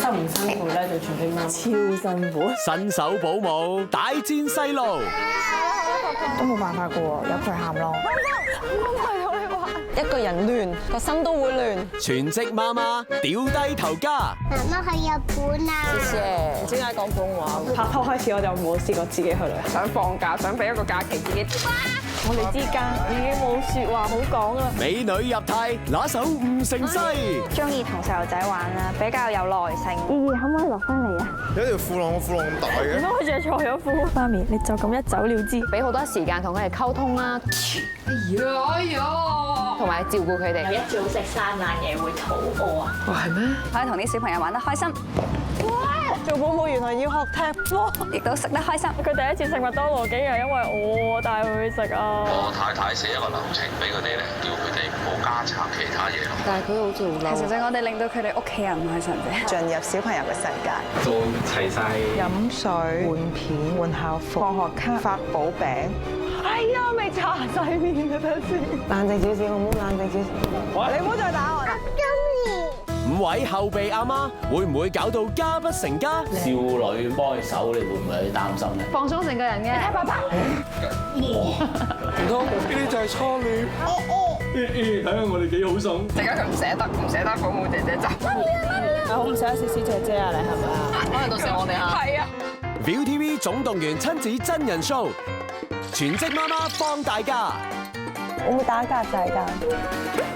辛唔辛苦咧？做全職媽媽超辛苦，新手保姆大戰細路，都冇辦法噶喎，由佢喊咯。一個人亂，個心都會亂。全職媽媽掉低頭家。媽媽去日本啊！謝謝，唔知點解講普通話。拍拖開始我就冇試過自己去旅行，想放假，想俾一個假期自己。我哋之間已經冇説話好講啦。美女入替，拿手唔成西。中意同細路仔玩啦，比較有耐性。姨姨可唔可以落翻嚟啊？有條褲浪，個褲浪咁大嘅。點解好似係錯咗褲？媽咪，你就咁一走了之，俾好多時間同佢哋溝通啦。哎呀！同埋照顧佢哋。一早食3晏嘢會肚餓啊！可以同啲小朋友玩得開心，做保姆原來要學踢波，亦都食得開心。佢第一次食麥當勞竟然係因為我帶佢去食啊！我太太寫一個流程俾佢哋咧，叫佢哋唔好加插其他嘢咯。但係佢好似好嬲。其實就係我哋令到佢哋屋企人唔開心啫。進入小朋友嘅世界，做齊晒飲水、換片、換校服、放學卡、發寶餅。係啊，未搽晒面啊！等先，冷靜少少好唔好？冷靜少少，你唔好再打我啦！ 5位後備阿媽會唔會搞到家不成家？少女幫佢手，你會唔會擔心咧？放鬆成個人嘅。你睇爸爸。唔通呢啲就係初戀？睇下我哋幾好餸。陣間佢唔捨得保姆姐姐走。好唔捨得小小姐姐啊！你係咪啊？可能到時我哋嚇。係啊。 ViuTV 總動員親子真人 show， 全職媽媽幫大家。會唔會打格仔㗎？